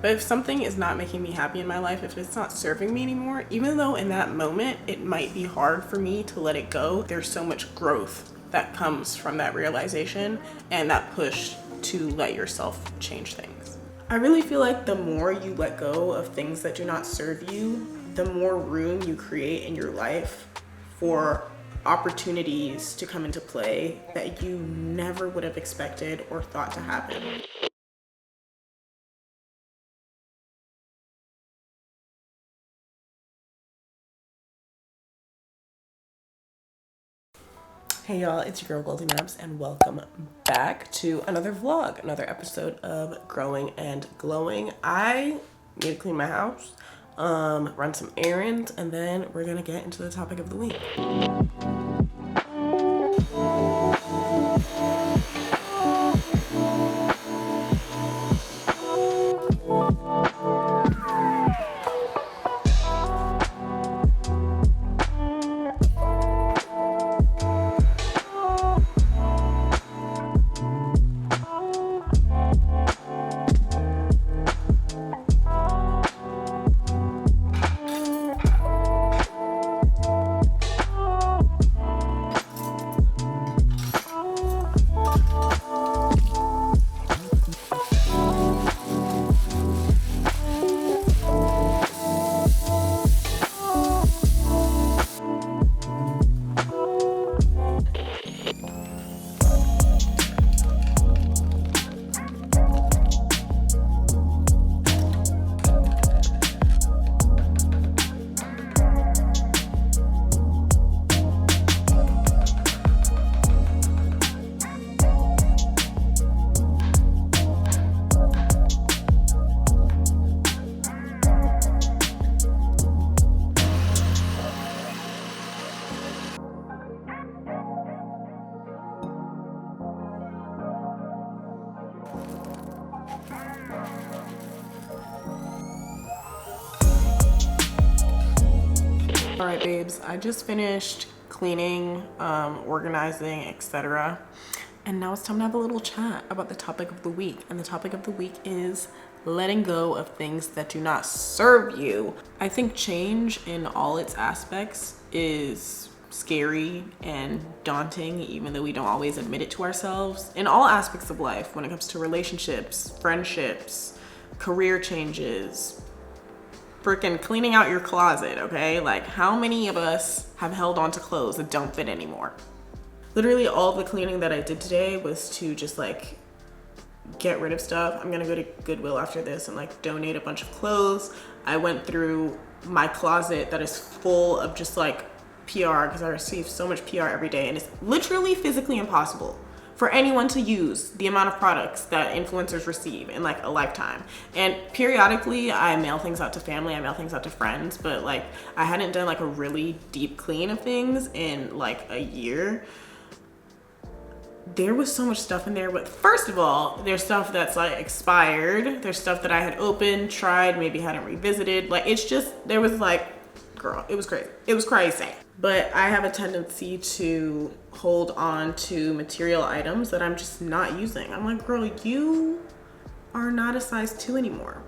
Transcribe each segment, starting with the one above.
But if something is not making me happy in my life, if it's not serving me anymore, even though in that moment it might be hard for me to let it go, there's so much growth that comes from that realization and that push to let yourself change things. I really feel like the more you let go of things that do not serve you, the more room you create in your life for opportunities to come into play that you never would have expected or thought to happen. Hey y'all, it's your girl GOLDYNAPS and welcome back to another vlog, another episode of Growing and Glowing. I need to clean my house, run some errands, and then we're gonna get into the topic of the week. All right, babes, I just finished cleaning, organizing, etc. And now it's time to have a little chat about the topic of the week. And the topic of the week is letting go of things that do not serve you. I think change in all its aspects is scary and daunting, even though we don't always admit it to ourselves. In all aspects of life, when it comes to relationships, friendships, career changes, freaking cleaning out your closet, okay? Like, how many of us have held on to clothes that don't fit anymore? Literally all the cleaning that I did today was to just like get rid of stuff. I'm gonna go to Goodwill after this and like donate a bunch of clothes. I went through my closet that is full of just like PR, because I receive so much PR every day, and it's literally physically impossible for anyone to use the amount of products that influencers receive in like a lifetime. And periodically I mail things out to family, I mail things out to friends, but like I hadn't done like a really deep clean of things in like a year. There was so much stuff in there, but first of all, there's stuff that's like expired. There's stuff that I had opened, tried, maybe hadn't revisited. Like, it's just, there was like, girl, it was crazy. It was crazy. But I have a tendency to hold on to material items that I'm just not using. I'm like, girl, you are not a size 2 anymore.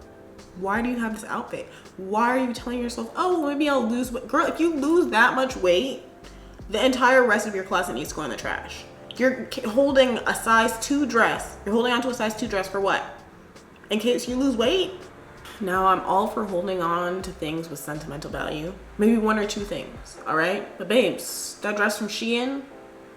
Why do you have this outfit? Why are you telling yourself, oh, maybe I'll lose weight? Girl, if you lose that much weight, the entire rest of your closet needs to go in the trash. You're holding a size 2 dress. You're holding onto a size 2 dress for what? In case you lose weight? Now, I'm all for holding on to things with sentimental value. Maybe 1 or 2 things, all right? But babes, that dress from Shein,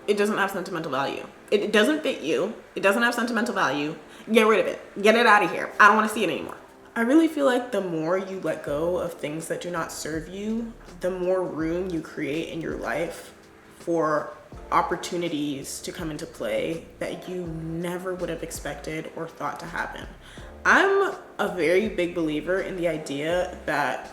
it doesn't have sentimental value. It doesn't fit you. It doesn't have sentimental value. Get rid of it. Get it out of here. I don't want to see it anymore. I really feel like the more you let go of things that do not serve you, the more room you create in your life for opportunities to come into play that you never would have expected or thought to happen. I'm a very big believer in the idea that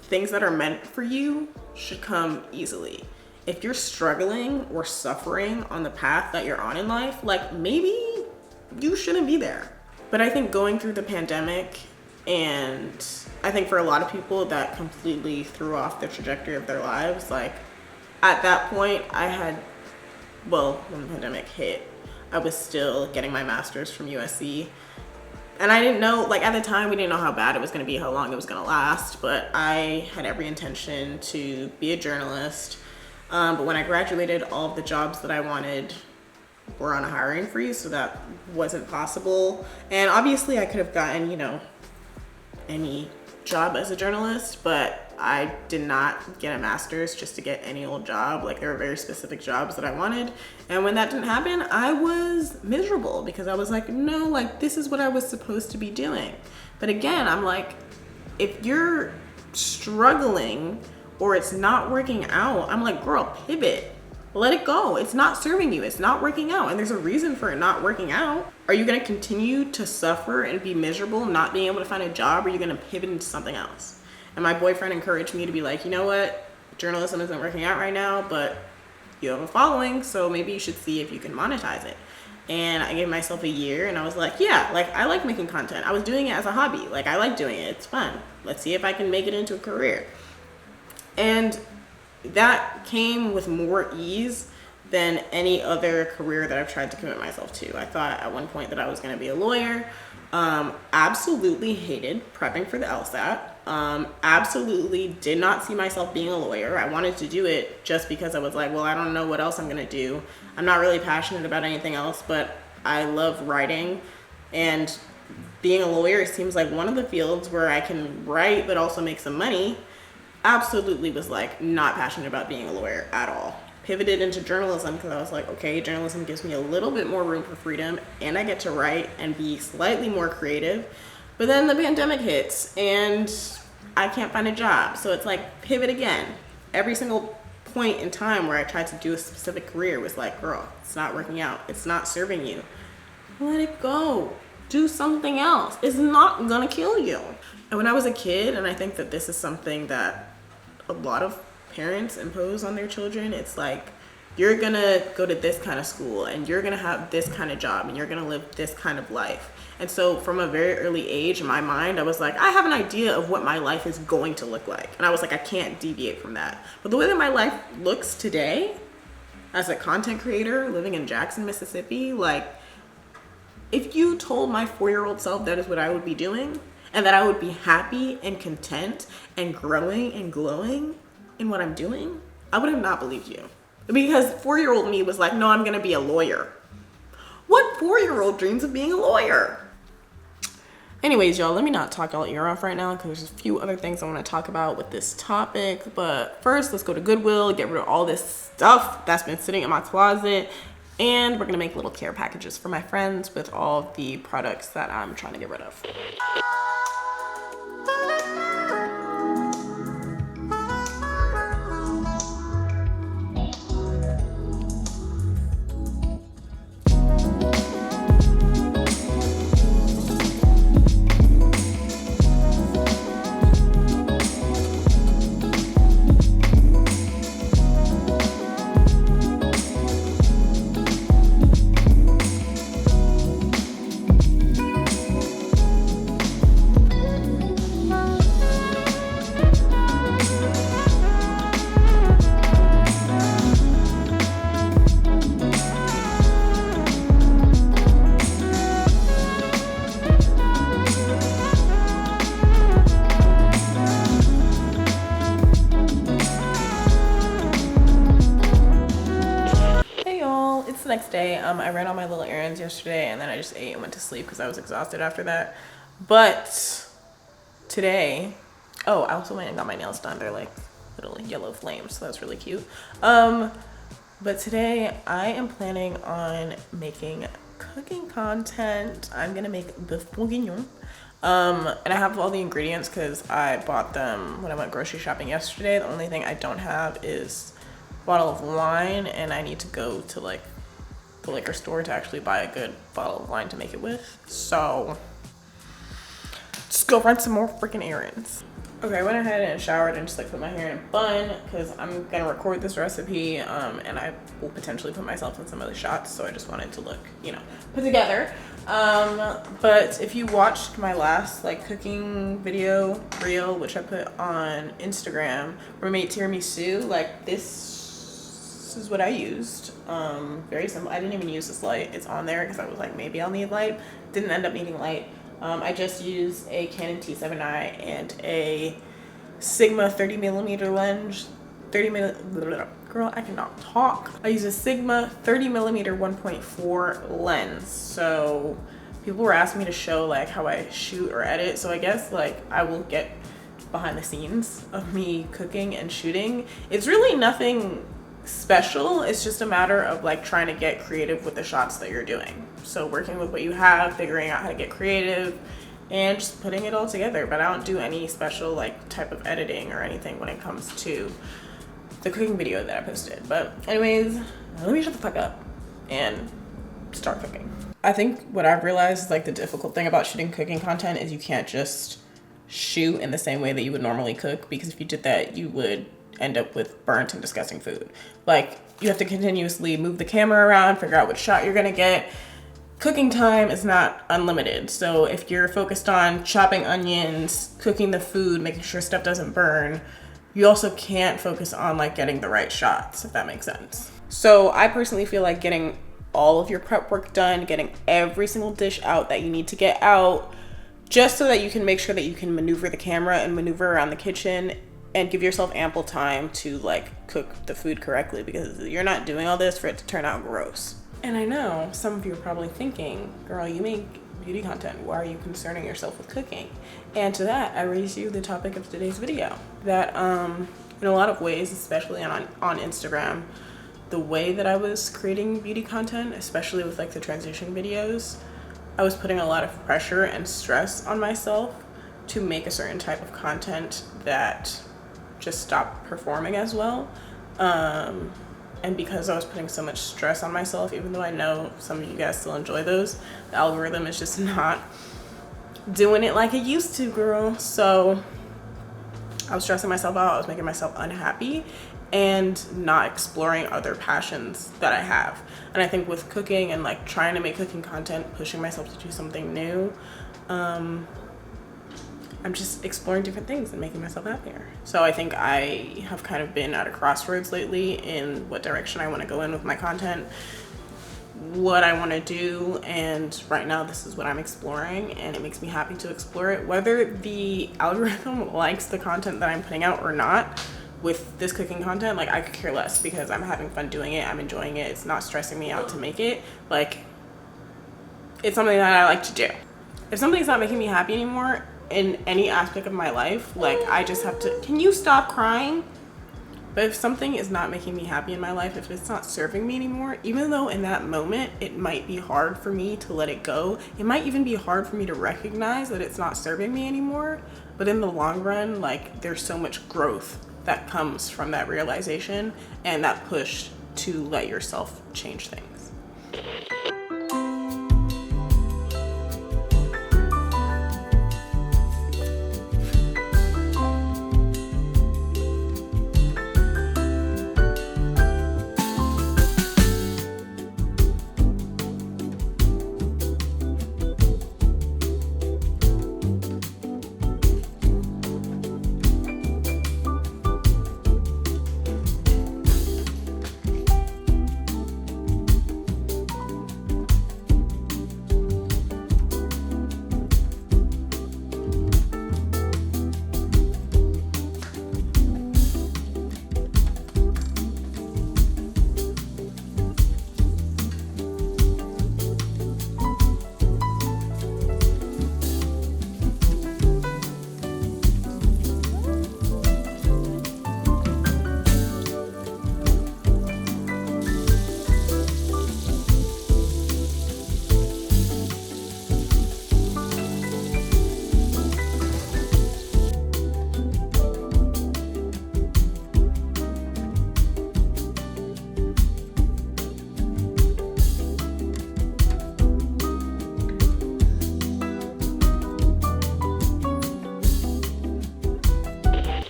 things that are meant for you should come easily. If you're struggling or suffering on the path that you're on in life, like, maybe you shouldn't be there. But I think going through the pandemic, and I think for a lot of people that completely threw off the trajectory of their lives, like, at that point when the pandemic hit, I was still getting my master's from USC. And I didn't know, like at the time, we didn't know how bad it was going to be, how long it was going to last, but I had every intention to be a journalist. But when I graduated, all of the jobs that I wanted were on a hiring freeze, so that wasn't possible. And obviously I could have gotten, you know, any job as a journalist, but I did not get a master's just to get any old job. Like there were very specific jobs that I wanted. And when that didn't happen, I was miserable because I was like, no, like this is what I was supposed to be doing. But again, I'm like, if you're struggling or it's not working out, I'm like, girl, pivot. Let it go. It's not serving you. It's not working out. And there's a reason for it not working out. Are you going to continue to suffer and be miserable, not being able to find a job? Or are you going to pivot into something else? And my boyfriend encouraged me to be like, you know what? Journalism isn't working out right now, but you have a following, so maybe you should see if you can monetize it. And I gave myself a year and I was like, yeah, like I like making content. I was doing it as a hobby. Like I like doing it. It's fun. Let's see if I can make it into a career. And that came with more ease than any other career that I've tried to commit myself to. I thought at one point that I was going to be a lawyer. Absolutely hated prepping for the LSAT. Absolutely did not see myself being a lawyer. I wanted to do it just because I was like, well, I don't know what else I'm going to do. I'm not really passionate about anything else, but I love writing. And being a lawyer seems like one of the fields where I can write but also make some money. Absolutely was like not passionate about being a lawyer at all. Pivoted into journalism because I was like, okay, journalism gives me a little bit more room for freedom and I get to write and be slightly more creative. But then the pandemic hits and I can't find a job. So it's like pivot again. Every single point in time where I tried to do a specific career was like, girl, it's not working out. It's not serving you. Let it go. Do something else. It's not gonna kill you. And when I was a kid, and I think that this is something that a lot of parents impose on their children, it's like, you're gonna go to this kind of school and you're gonna have this kind of job and you're gonna live this kind of life. And so from a very early age in my mind, I was like, I have an idea of what my life is going to look like. And I was like, I can't deviate from that. But the way that my life looks today, as a content creator living in Jackson, Mississippi, like if you told my 4-year-old self that is what I would be doing, and that I would be happy and content and growing and glowing in what I'm doing, I would have not believed you. Because 4-year-old me was like, no, I'm gonna be a lawyer. What 4-year-old dreams of being a lawyer? Anyways, y'all, let me not talk y'all ear off right now because there's a few other things I want to talk about with this topic. But first, let's go to Goodwill, get rid of all this stuff that's been sitting in my closet. And we're gonna make little care packages for my friends with all the products that I'm trying to get rid of. Next day, I ran all my little errands yesterday and then I just ate and went to sleep because I was exhausted after that. But today, oh, I also went and got my nails done. They're like little yellow flames, so that's really cute. But today I am planning on making cooking content. I'm gonna make beef bourguignon. And I have all the ingredients because I bought them when I went grocery shopping yesterday. The only thing I don't have is a bottle of wine, and I need to go to like the liquor store to actually buy a good bottle of wine to make it with. So just go run some more freaking errands. Okay, I went ahead and showered and just like put my hair in a bun because I'm gonna record this recipe and I will potentially put myself in some of the shots, so I just wanted to look, you know, put together. But if you watched my last like cooking video reel, which I put on Instagram, where I made tiramisu, like this is what I used. Very simple. I didn't even use this light. It's on there because I was like, maybe I'll need light. Didn't end up needing light. I just used a Canon T7i and a Sigma 30mm lens. 30mm, girl, I cannot talk. I use a Sigma 30mm 1.4 lens. So people were asking me to show like how I shoot or edit. So I guess like I will get behind the scenes of me cooking and shooting. It's really nothing special. It's just a matter of like trying to get creative with the shots that you're doing. So working with what you have, figuring out how to get creative, and just putting it all together. But I don't do any special like type of editing or anything when it comes to the cooking video that I posted. But anyways, let me shut the fuck up and start cooking. I think what I've realized is like the difficult thing about shooting cooking content is you can't just shoot in the same way that you would normally cook, because if you did that you would end up with burnt and disgusting food. Like you have to continuously move the camera around, figure out what shot you're gonna get. Cooking time is not unlimited. So if you're focused on chopping onions, cooking the food, making sure stuff doesn't burn, you also can't focus on like getting the right shots, if that makes sense. So I personally feel like getting all of your prep work done, getting every single dish out that you need to get out, just so that you can make sure that you can maneuver the camera and maneuver around the kitchen and give yourself ample time to like cook the food correctly, because you're not doing all this for it to turn out gross. And I know some of you are probably thinking, girl, you make beauty content, why are you concerning yourself with cooking? And to that, I raise you the topic of today's video. That in a lot of ways, especially on Instagram, the way that I was creating beauty content, especially with like the transition videos, I was putting a lot of pressure and stress on myself to make a certain type of content that just stopped performing as well. And because I was putting so much stress on myself, even though I know some of you guys still enjoy those, the algorithm is just not doing it like it used to, girl. So I was stressing myself out, I was making myself unhappy and not exploring other passions that I have. And I think with cooking and like trying to make cooking content, pushing myself to do something new, I'm just exploring different things and making myself happier. So I think I have kind of been at a crossroads lately in what direction I want to go in with my content, what I want to do, and right now this is what I'm exploring, and it makes me happy to explore it. Whether the algorithm likes the content that I'm putting out or not with this cooking content, like I could care less, because I'm having fun doing it, I'm enjoying it, it's not stressing me out to make it. Like, it's something that I like to do. If something's not making me happy anymore in any aspect of my life, like I just have to, can you stop crying? But if something is not making me happy in my life, if it's not serving me anymore, even though in that moment it might be hard for me to let it go, it might even be hard for me to recognize that it's not serving me anymore, but in the long run, like there's so much growth that comes from that realization and that push to let yourself change things.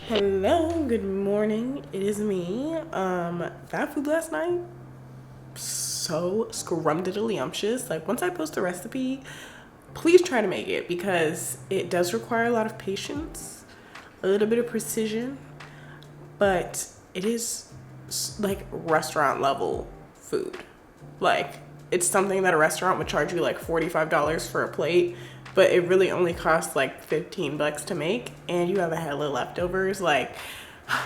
Hello, good morning. It is me. That food last night, so scrumdiddlyumptious. Like once I post the recipe, please try to make it, because it does require a lot of patience, a little bit of precision, but it is like restaurant level food. Like it's something that a restaurant would charge you like $45 for a plate, but it really only costs like 15 bucks to make, and you have a hella leftovers. Like, I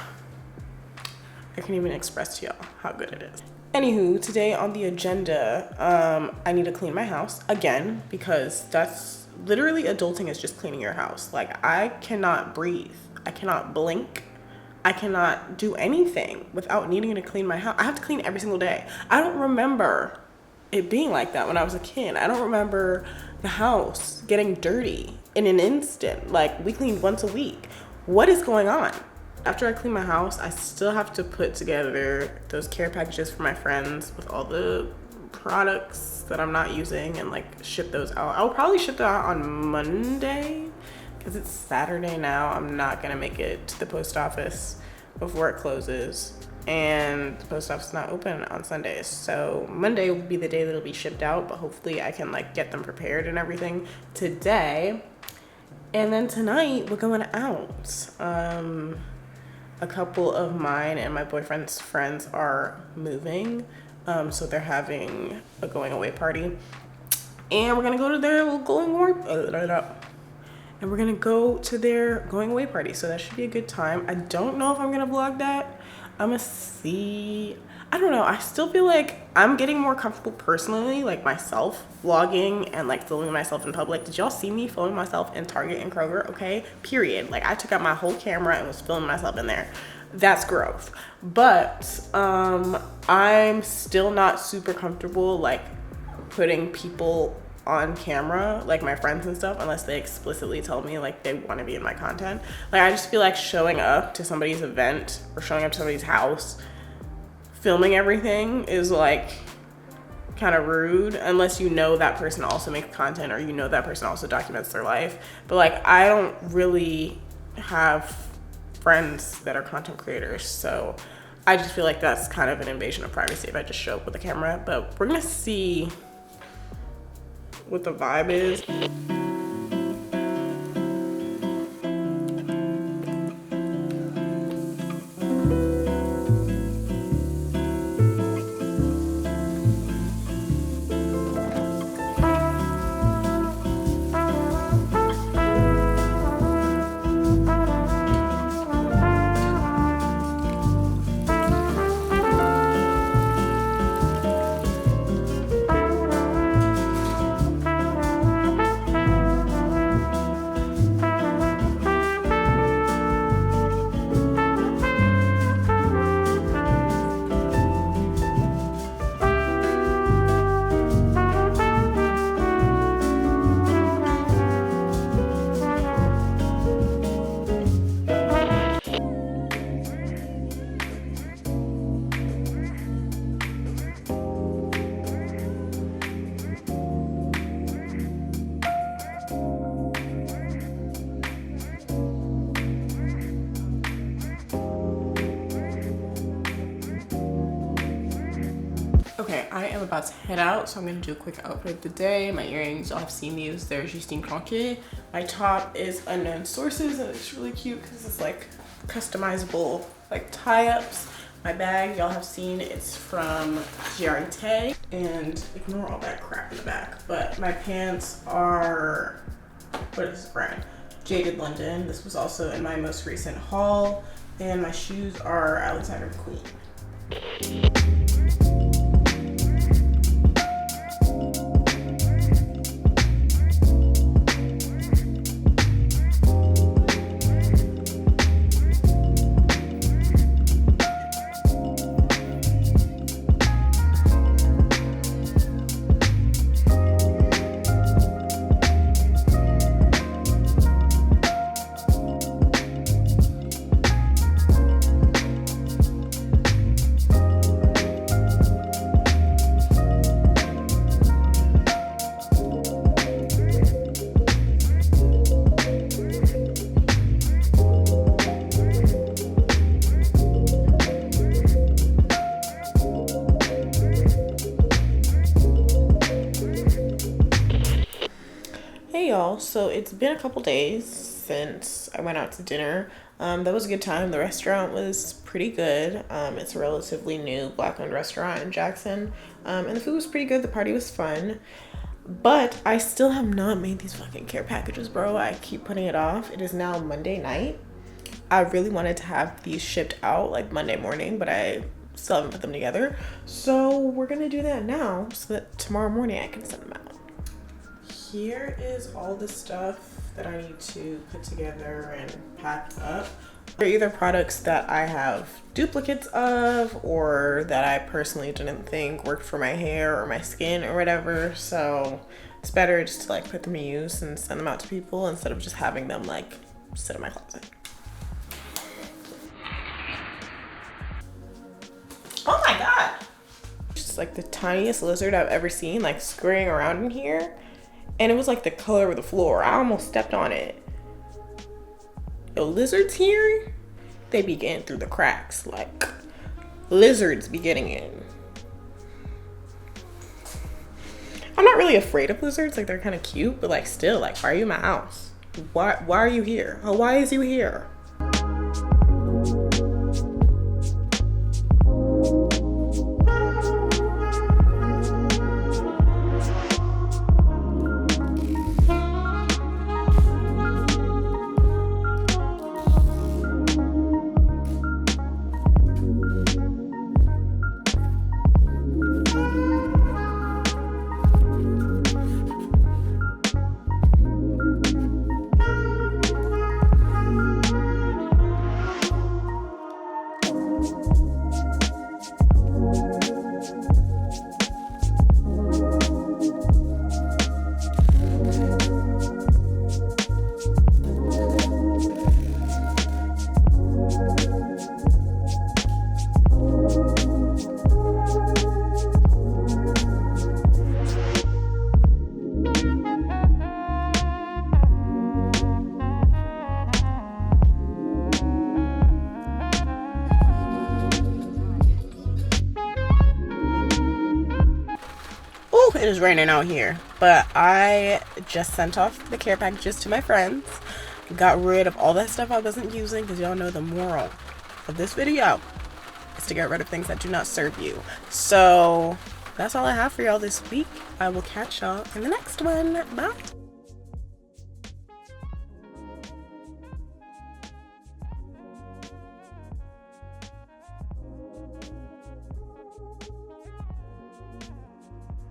can't even express to y'all how good it is. Anywho, today on the agenda, I need to clean my house again, because that's literally adulting, is just cleaning your house. Like, I cannot breathe. I cannot blink. I cannot do anything without needing to clean my house. I have to clean every single day. I don't remember it being like that when I was a kid. I don't remember the house getting dirty in an instant. Like, we cleaned once a week. What is going on? After I clean my house, I still have to put together those care packages for my friends with all the products that I'm not using and like ship those out. I'll probably ship that out on Monday, because it's Saturday now. I'm not gonna make it to the post office before it closes, and the post office is not open on Sundays. So Monday will be the day that it'll be shipped out, but hopefully I can like get them prepared and everything today. And then tonight we're going out. A couple of mine and my boyfriend's friends are moving. So they're having a going away party, and we're gonna go to their going away party. So that should be a good time. I don't know if I'm gonna vlog that. I'm gonna see. I don't know. I still feel like I'm getting more comfortable personally, like myself vlogging and like filming myself in public. Did y'all see me filming myself in Target and Kroger? Okay, period. Like, I took out my whole camera and was filming myself in there. That's growth. But I'm still not super comfortable like putting people on camera, like my friends and stuff, unless they explicitly tell me like they want to be in my content. Like, I just feel like showing up to somebody's event or showing up to somebody's house filming everything is like kind of rude, unless you know that person also makes content or you know that person also documents their life. But like, I don't really have friends that are content creators, so I just feel like that's kind of an invasion of privacy if I just show up with a camera. But we're gonna see what the vibe is. Okay, I am about to head out, so I'm gonna do a quick outfit of the day. My earrings, y'all have seen these, they're Justine Conquet. My top is Unknown Sources, and it's really cute because it's like customizable like tie-ups. My bag, y'all have seen, it's from Giarate, and ignore all that crap in the back. But my pants are, what is this brand? Jaded London. This was also in my most recent haul. And my shoes are Alexander McQueen. Y'all, so it's been a couple days since I went out to dinner. That was a good time. The restaurant was pretty good. It's a relatively new Black-owned restaurant in Jackson, and the food was pretty good. The party was fun. But I still have not made these fucking care packages, bro. I keep putting it off. It is now Monday night. I really wanted to have these shipped out like Monday morning, but I still haven't put them together. So we're gonna do that now so that tomorrow morning I can send them out. Here is all the stuff that I need to put together and pack up. They're either products that I have duplicates of or that I personally didn't think worked for my hair or my skin or whatever. So it's better just to like put them to use and send them out to people instead of just having them like sit in my closet. Oh my God. Just like the tiniest lizard I've ever seen, like scurrying around in here. And it was like the color of the floor. I almost stepped on it. Yo, lizards here, they be getting through the cracks. Like, lizards be getting in. I'm not really afraid of lizards. Like, they're kind of cute, but like still, like, why are you in my house? Why are you here? Oh, why is you here? It is raining out here, but I just sent off the care packages to my friends, got rid of all that stuff I wasn't using, because y'all know the moral of this video is to get rid of things that do not serve you. So that's all I have for y'all this week. I will catch y'all in the next one. Bye.